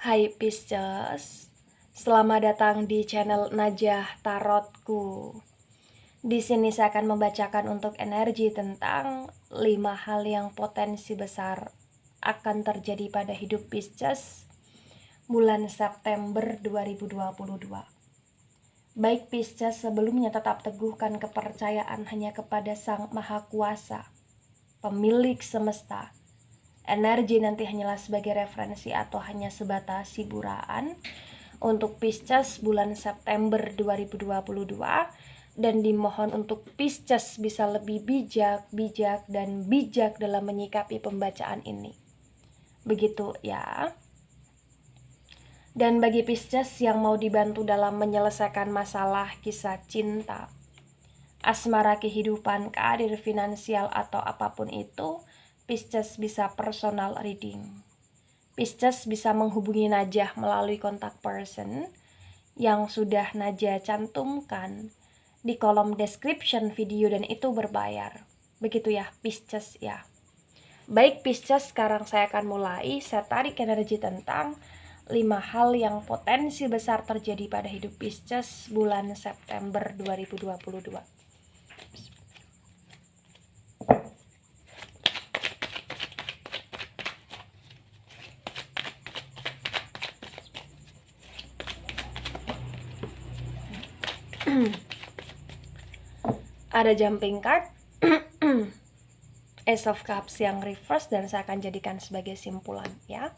Hai Pisces, selamat datang di channel Najah Tarotku. Di sini saya akan membacakan untuk energi tentang 5 hal yang potensi besar akan terjadi pada hidup Pisces bulan September 2022. Baik Pisces, sebelumnya tetap teguhkan kepercayaan hanya kepada Sang Maha Kuasa, pemilik semesta. Energi nanti hanyalah sebagai referensi atau hanya sebatas hiburan untuk Pisces bulan September 2022, dan dimohon untuk Pisces bisa lebih bijak dalam menyikapi pembacaan ini. Begitu ya. Dan bagi Pisces yang mau dibantu dalam menyelesaikan masalah kisah cinta, asmara, kehidupan, karir, finansial, atau apapun itu, Pisces bisa personal reading. Pisces bisa menghubungi Najah melalui kontak person yang sudah Najah cantumkan di kolom description video, dan itu berbayar. Begitu ya Pisces ya. Baik Pisces, sekarang saya akan mulai. Saya tarik energi tentang 5 hal yang potensi besar terjadi pada hidup Pisces bulan September 2022. Ada jumping card, Ace of Cups yang reverse, dan saya akan jadikan sebagai simpulan ya.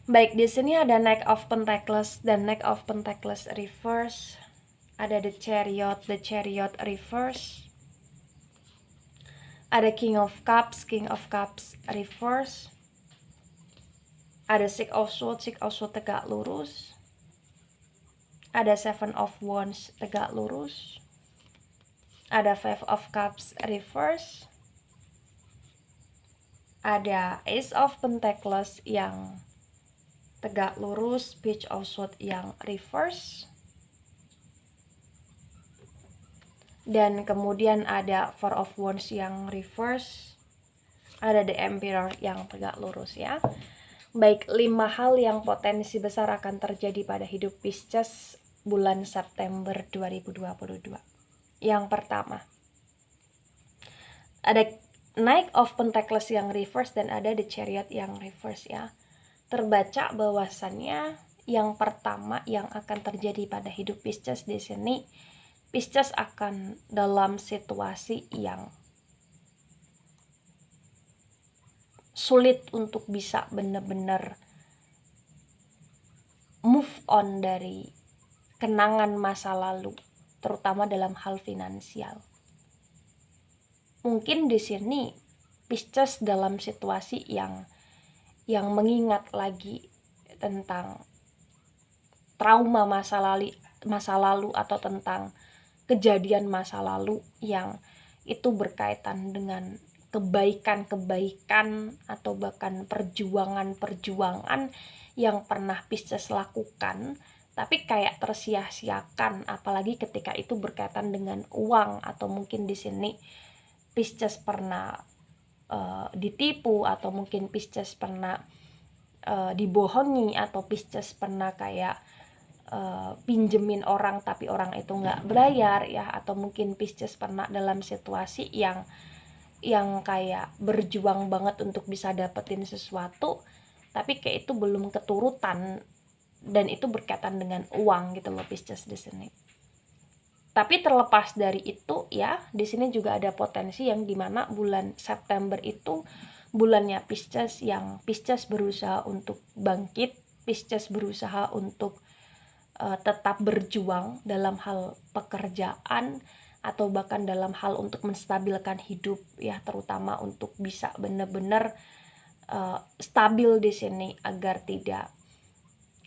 Baik, di sini ada Knight of Pentacles dan Knight of Pentacles reverse. Ada the Chariot reverse. Ada King of Cups reverse. Ada Six of Swords tegak lurus. Ada Seven of Wands tegak lurus. Ada Five of Cups reverse. Ada Ace of Pentacles yang tegak lurus, Page of Swords yang reverse. Dan kemudian ada Four of Wands yang reverse. Ada The Emperor yang tegak lurus ya. Baik, 5 hal yang potensi besar akan terjadi pada hidup Pisces bulan September 2022. Yang pertama, ada Knight of Pentacles yang reverse dan ada the Chariot yang reverse ya. Terbaca bahwasannya yang pertama yang akan terjadi pada hidup Pisces di sini, Pisces akan dalam situasi yang sulit untuk bisa benar-benar move on dari kenangan masa lalu, terutama dalam hal finansial. Mungkin di sini Pisces dalam situasi yang mengingat lagi tentang trauma masa lalu atau tentang kejadian masa lalu yang itu berkaitan dengan kebaikan atau bahkan perjuangan yang pernah Pisces lakukan, tapi kayak tersia-siakan, apalagi ketika itu berkaitan dengan uang, atau mungkin di sini Pisces pernah ditipu, atau mungkin Pisces pernah dibohongi, atau Pisces pernah kayak pinjemin orang tapi orang itu nggak bayar ya, atau mungkin Pisces pernah dalam situasi yang kayak berjuang banget untuk bisa dapetin sesuatu, tapi kayak itu belum keturutan, dan itu berkaitan dengan uang gitu loh Pisces di sini. Tapi terlepas dari itu ya, di sini juga ada potensi yang dimana bulan September itu bulannya Pisces, yang Pisces berusaha untuk bangkit, Pisces berusaha untuk tetap berjuang dalam hal pekerjaan, atau bahkan dalam hal untuk menstabilkan hidup ya, terutama untuk bisa benar-benar stabil di sini agar tidak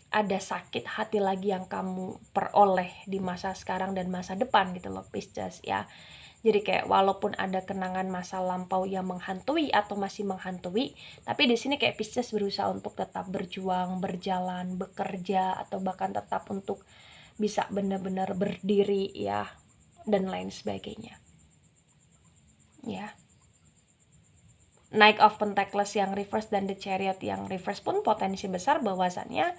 ada sakit hati lagi yang kamu peroleh di masa sekarang dan masa depan gitu loh Pisces ya. Jadi kayak walaupun ada kenangan masa lampau yang menghantui atau masih menghantui, tapi di sini kayak Pisces berusaha untuk tetap berjuang, berjalan, bekerja, atau bahkan tetap untuk bisa benar-benar berdiri ya, dan lain sebagainya. Ya. Knight of Pentacles yang reverse dan The Chariot yang reverse pun potensi besar bahwasannya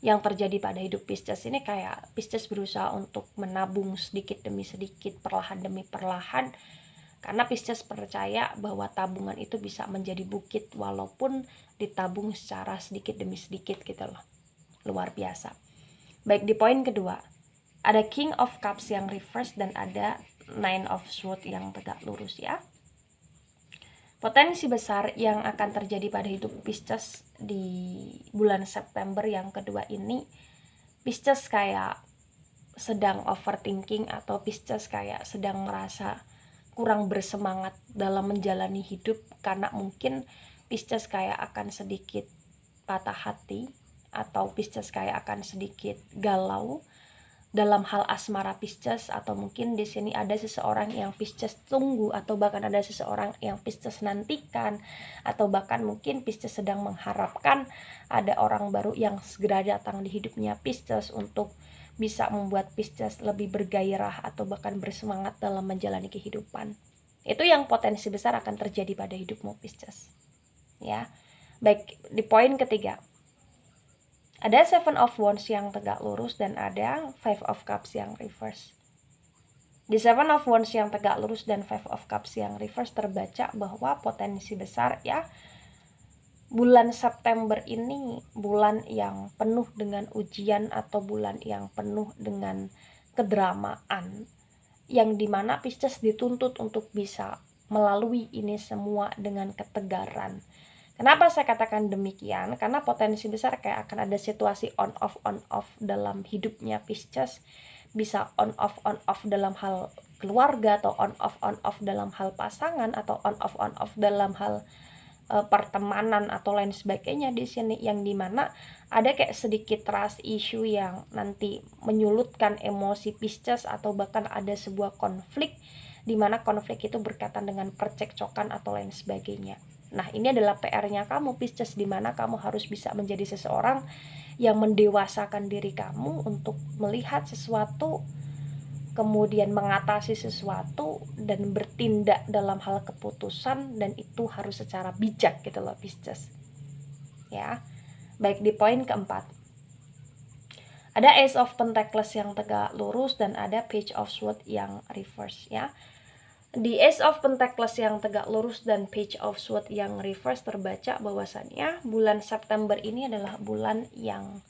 yang terjadi pada hidup Pisces ini kayak Pisces berusaha untuk menabung sedikit demi sedikit, perlahan demi perlahan, karena Pisces percaya bahwa tabungan itu bisa menjadi bukit walaupun ditabung secara sedikit demi sedikit gitu loh. Luar biasa. Baik, di poin kedua, ada King of Cups yang reverse dan ada Nine of Swords yang tegak lurus ya. Potensi besar yang akan terjadi pada hidup Pisces di bulan September yang kedua ini, Pisces kayak sedang overthinking atau Pisces kayak sedang merasa kurang bersemangat dalam menjalani hidup karena mungkin Pisces kayak akan sedikit patah hati atau Pisces kayak akan sedikit galau dalam hal asmara Pisces, atau mungkin di sini ada seseorang yang Pisces tunggu, atau bahkan ada seseorang yang Pisces nantikan, atau bahkan mungkin Pisces sedang mengharapkan ada orang baru yang segera datang di hidupnya Pisces untuk bisa membuat Pisces lebih bergairah atau bahkan bersemangat dalam menjalani kehidupan. Itu yang potensi besar akan terjadi pada hidupmu Pisces. Ya. Baik, di poin ketiga. Ada Seven of Wands yang tegak lurus dan ada Five of Cups yang reverse. Di Seven of Wands yang tegak lurus dan Five of Cups yang reverse terbaca bahwa potensi besar ya, bulan September ini bulan yang penuh dengan ujian atau bulan yang penuh dengan kedramaan, yang dimana Pisces dituntut untuk bisa melalui ini semua dengan ketegaran. Kenapa saya katakan demikian? Karena potensi besar kayak akan ada situasi on off dalam hidupnya Pisces. Bisa on off dalam hal keluarga, atau on off dalam hal pasangan, atau on off dalam hal pertemanan atau lain sebagainya di sini, yang dimana ada kayak sedikit trust issue yang nanti menyulutkan emosi Pisces, atau bahkan ada sebuah konflik dimana konflik itu berkaitan dengan percekcokan atau lain sebagainya. Nah, ini adalah PR-nya kamu Pisces, dimana kamu harus bisa menjadi seseorang yang mendewasakan diri kamu untuk melihat sesuatu, kemudian mengatasi sesuatu dan bertindak dalam hal keputusan, dan itu harus secara bijak gitu loh Pisces. Ya. Baik, di poin keempat. Ada Ace of Pentacles yang tegak lurus dan ada Page of Swords yang reverse ya. Di Ace of Pentacles yang tegak lurus dan Page of Swords yang reverse terbaca bahwasannya bulan September ini adalah bulan yang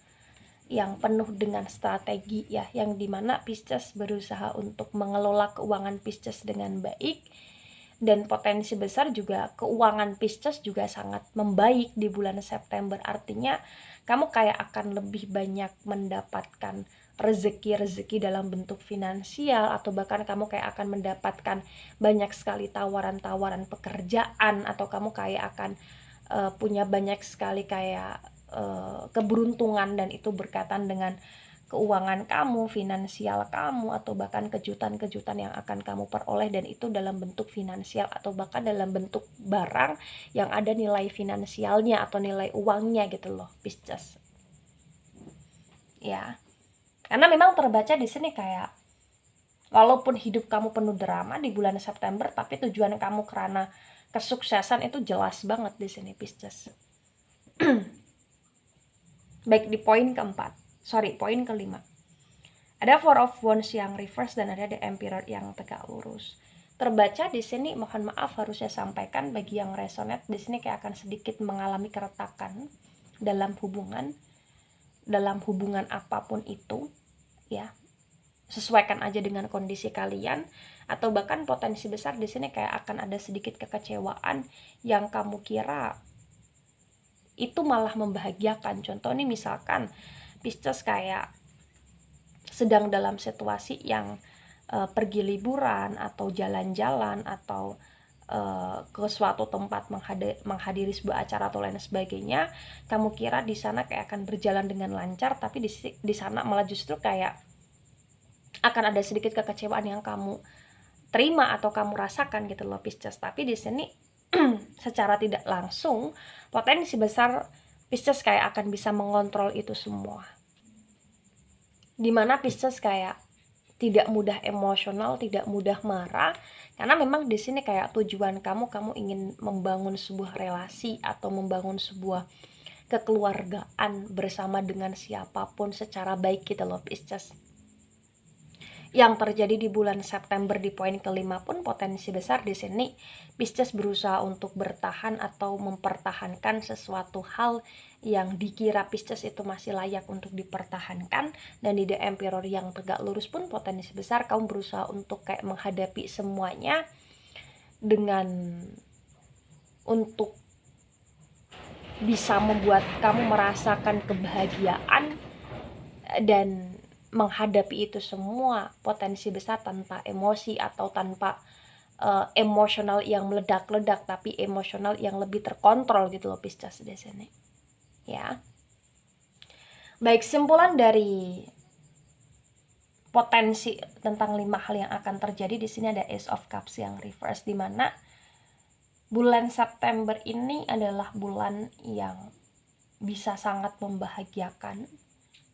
penuh dengan strategi ya, yang dimana Pisces berusaha untuk mengelola keuangan Pisces dengan baik, dan potensi besar juga keuangan Pisces juga sangat membaik di bulan September. Artinya kamu kayak akan lebih banyak mendapatkan rezeki dalam bentuk finansial, atau bahkan kamu kayak akan mendapatkan banyak sekali tawaran-tawaran pekerjaan, atau kamu kayak akan punya banyak sekali kayak keberuntungan, dan itu berkaitan dengan keuangan kamu, finansial kamu, atau bahkan kejutan-kejutan yang akan kamu peroleh, dan itu dalam bentuk finansial atau bahkan dalam bentuk barang yang ada nilai finansialnya atau nilai uangnya gitu loh Pisces. Ya. Karena memang terbaca di sini kayak walaupun hidup kamu penuh drama di bulan September, tapi tujuan kamu karena kesuksesan itu jelas banget di sini Pisces. Baik, di poin kelima. Ada Four of Wands yang reverse dan ada The Emperor yang tegak lurus. Terbaca di sini, mohon maaf harus saya sampaikan bagi yang resonate di sini kayak akan sedikit mengalami keretakan dalam hubungan apapun itu ya. Sesuaikan aja dengan kondisi kalian, atau bahkan potensi besar di sini kayak akan ada sedikit kekecewaan yang kamu kira itu malah membahagiakan. Contoh nih, misalkan Pisces kayak sedang dalam situasi yang pergi liburan atau jalan-jalan atau ke suatu tempat menghadiri sebuah acara atau lain sebagainya, kamu kira di sana kayak akan berjalan dengan lancar, tapi di sana malah justru kayak akan ada sedikit kekecewaan yang kamu terima atau kamu rasakan gitu loh Pisces. Tapi di sini secara tidak langsung potensi besar Pisces kayak akan bisa mengontrol itu semua, dimana Pisces kayak tidak mudah emosional, tidak mudah marah, karena memang di sini kayak tujuan kamu ingin membangun sebuah relasi atau membangun sebuah kekeluargaan bersama dengan siapapun secara baik gitu loh Pisces. Yang terjadi di bulan September di poin kelima pun potensi besar di sini Pisces berusaha untuk bertahan atau mempertahankan sesuatu hal yang dikira Pisces itu masih layak untuk dipertahankan, dan di The Emperor yang tegak lurus pun potensi besar kamu berusaha untuk kayak menghadapi semuanya dengan untuk bisa membuat kamu merasakan kebahagiaan dan menghadapi itu semua potensi besar tanpa emosi atau tanpa emosional yang meledak-ledak, tapi emosional yang lebih terkontrol gitu loh Pisces di sini. Ya. Baik, simpulan dari potensi tentang 5 hal yang akan terjadi di sini ada Ace of Cups yang reverse, di mana bulan September ini adalah bulan yang bisa sangat membahagiakan,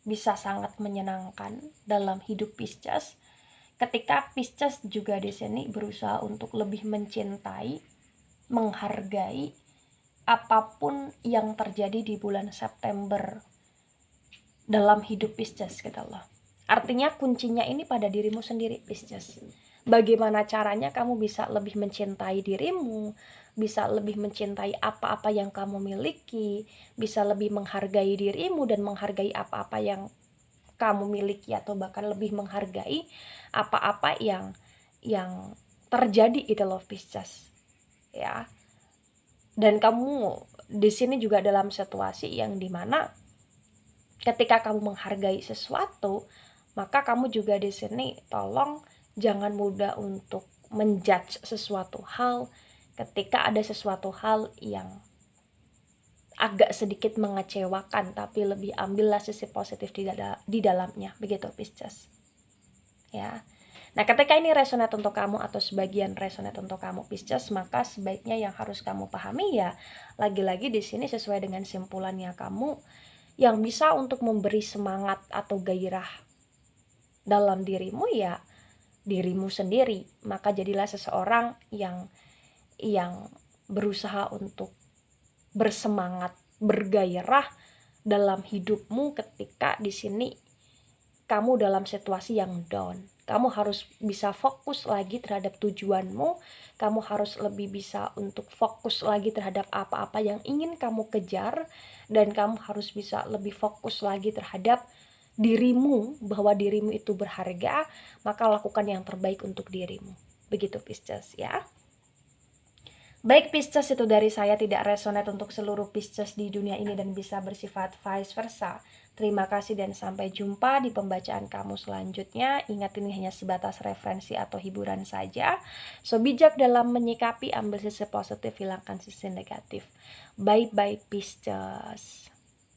bisa sangat menyenangkan dalam hidup Pisces. Ketika Pisces juga di sini berusaha untuk lebih mencintai, menghargai apapun yang terjadi di bulan September dalam hidup Pisces gitu loh. Artinya kuncinya ini pada dirimu sendiri Pisces. Bagaimana caranya kamu bisa lebih mencintai dirimu, bisa lebih mencintai apa-apa yang kamu miliki, bisa lebih menghargai dirimu dan menghargai apa-apa yang kamu miliki, atau bahkan lebih menghargai apa-apa yang terjadi itu loh Pisces. Ya. Dan kamu di sini juga dalam situasi yang dimana ketika kamu menghargai sesuatu, maka kamu juga di sini tolong jangan mudah untuk menjudge sesuatu hal ketika ada sesuatu hal yang agak sedikit mengecewakan, tapi lebih ambillah sisi positif di dalamnya, begitu Pisces. Ya. Nah, ketika ini resonate untuk kamu atau sebagian resonate untuk kamu Pisces, maka sebaiknya yang harus kamu pahami ya, lagi-lagi di sini sesuai dengan simpulannya kamu yang bisa untuk memberi semangat atau gairah dalam dirimu ya dirimu sendiri. Maka jadilah seseorang yang berusaha untuk bersemangat, bergairah dalam hidupmu ketika di sini kamu dalam situasi yang down. Kamu harus bisa fokus lagi terhadap tujuanmu, kamu harus lebih bisa untuk fokus lagi terhadap apa-apa yang ingin kamu kejar, dan kamu harus bisa lebih fokus lagi terhadap dirimu, bahwa dirimu itu berharga, maka lakukan yang terbaik untuk dirimu. Begitu Pisces ya. Baik Pisces, itu dari saya, tidak resonate untuk seluruh Pisces di dunia ini dan bisa bersifat vice versa. Terima kasih dan sampai jumpa di pembacaan kamu selanjutnya. Ingat, ini hanya sebatas referensi atau hiburan saja. So bijak dalam menyikapi, ambil sisi positif, hilangkan sisi negatif. Bye bye Pisces.